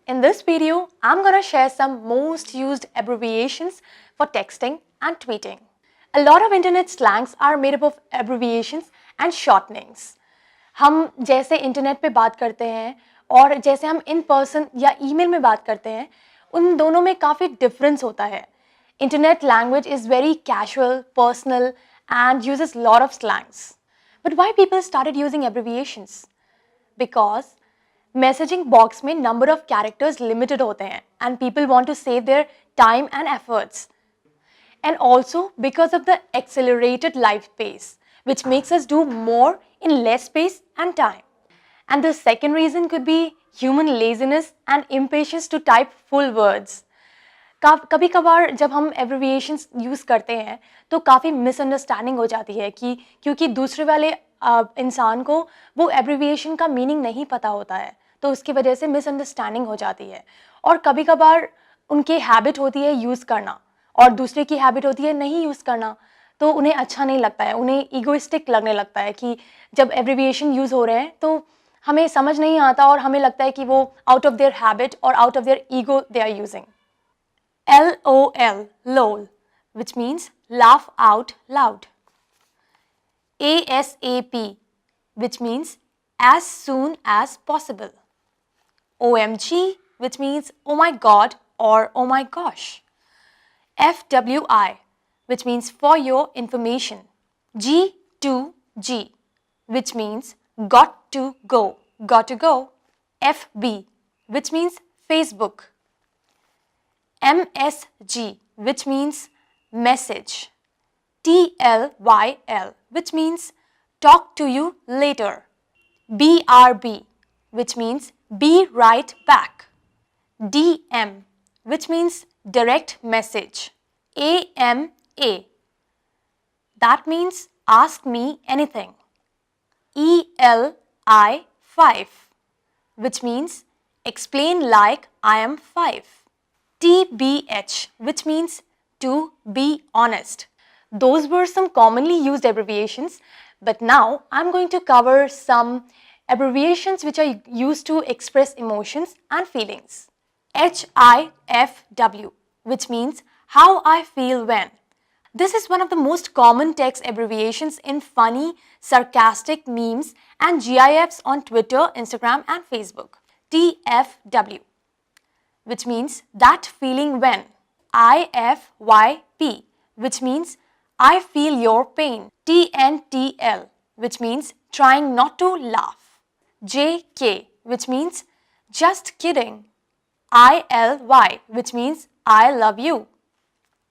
In this video, I'm gonna share some most used abbreviations for texting and tweeting. A lot of internet slangs are made up of abbreviations and shortenings. हम जैसे internet पे बात करते हैं और जैसे हम इन पर्सन या ईमेल में बात करते हैं, उन दोनों में काफ़ी डिफरेंस होता है. Internet language is very casual, personal, and uses lot of slangs. But why people started using abbreviations? Because messaging box में नंबर ऑफ कैरेक्टर्स लिमिटेड होते हैं and people want to save their time and efforts and also because of the accelerated life pace which makes us do more in less space and time. And the second reason could be human laziness and impatience to type full words. कभी कभार जब हम abbreviations use करते हैं तो काफ़ी misunderstanding हो जाती है कि क्योंकि दूसरे वाले इंसान को वो एब्रिविएशन का मीनिंग नहीं पता होता है, तो उसकी वजह से मिसअंडरस्टैंडिंग हो जाती है. और कभी कभार उनकी हैबिट होती है यूज़ करना और दूसरे की हैबिट होती है नहीं यूज़ करना, तो उन्हें अच्छा नहीं लगता है, उन्हें ईगोइस्टिक लगने लगता है कि जब एब्रिविएशन यूज़ हो रहे हैं तो हमें समझ नहीं आता और हमें लगता है कि वो आउट ऑफ देयर हैबिट और out of their ego they are using. LOL, LOL, which means laugh out loud. ASAP, which means as soon as possible. OMG, which means oh my god or oh my gosh. FWI, which means for your information. G2G, which means got to go, got to go. FB, which means Facebook. MSG, which means message. TLYL, which means talk to you later. BRB, which means be right back. DM, which means direct message. AMA, that means ask me anything. ELI5, which means explain like I am 5. TBH, which means to be honest. Those were some commonly used abbreviations, but now I'm going to cover some abbreviations which are used to express emotions and feelings. HIFW, which means how I feel when. This is one of the most common text abbreviations in funny, sarcastic memes and GIFs on Twitter, Instagram, and Facebook. TFW, which means that feeling when. IFYP, which means I feel your pain. TNTL, which means trying not to laugh. JK, which means just kidding. ILY, which means I love you.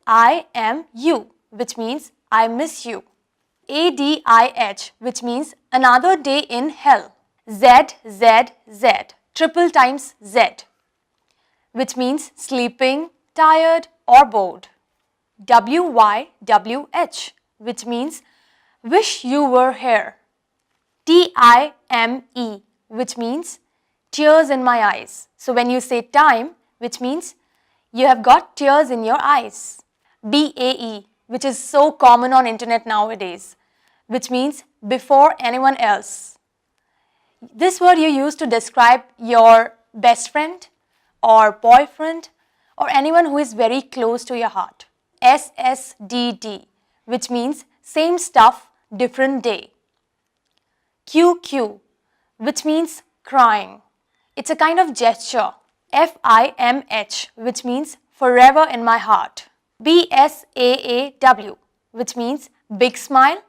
IMU, which means I miss you. ADIH, which means another day in hell. ZZZ, triple times Z, which means sleeping, tired, or bored. WYWH, which means wish you were here. TIME, which means tears in my eyes. So when you say time, which means you have got tears in your eyes. BAE, which is so common on internet nowadays, which means before anyone else. This word you use to describe your best friend or boyfriend or anyone who is very close to your heart. SSDD, which means same stuff, different day. QQ, which means crying. It's a kind of gesture. FIMH, which means forever in my heart. BSAAW, which means big smile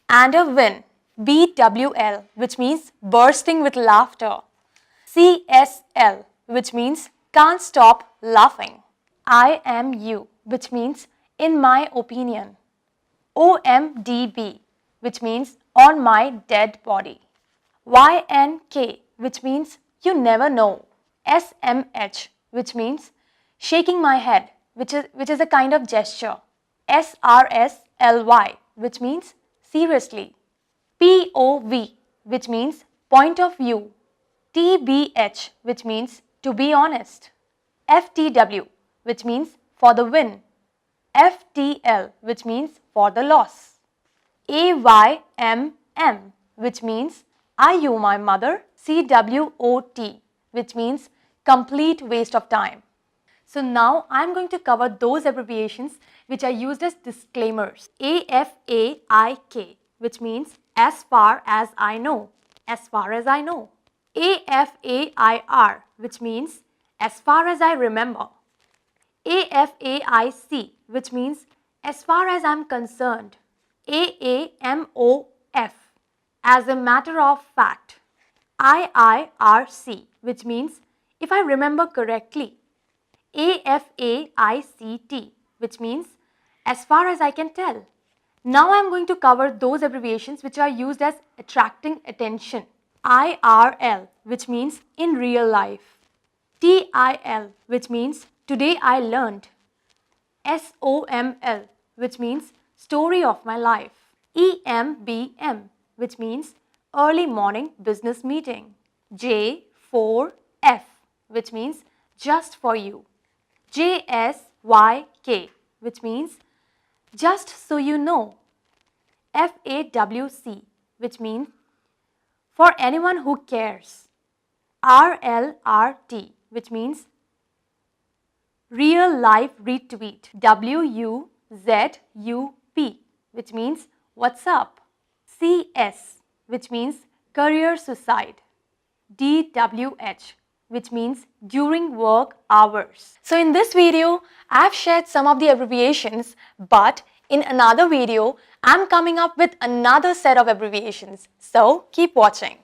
and a win. BWL, which means bursting with laughter. CSL, which means can't stop laughing. IMU, which means in my opinion. OMDB, which means on my dead body. YNK, which means you never know. SMH, which means shaking my head, which is a kind of gesture. SRSLY, which means seriously. POV, which means point of view. TBH, which means to be honest. FTW, which means for the win. FTL, which means for the loss. AYMM, which means are you my mother? CWOT, which means complete waste of time. So now I'm going to cover those abbreviations which are used as disclaimers. AFAIK, which means as far as I know, as far as I know. AFAIR, which means as far as I remember. AFAIC, which means as far as I'm concerned. AAMOF, as a matter of fact. IIRC, which means if I remember correctly. AFAICT, which means as far as I can tell. Now I am going to cover those abbreviations which are used as attracting attention. IRL, which means in real life. TIL, which means today I learned. SOML, which means story of my life. EMBM, which means early morning business meeting. J4F, which means just for you. JSYK, which means just so you know. FAWC, which means for anyone who cares. RLRT, which means real life retweet. WUZUP, which means what's up. CS, which means career suicide. DWH, which means during work hours. So in this video, I've shared some of the abbreviations, but in another video, I'm coming up with another set of abbreviations. So keep watching.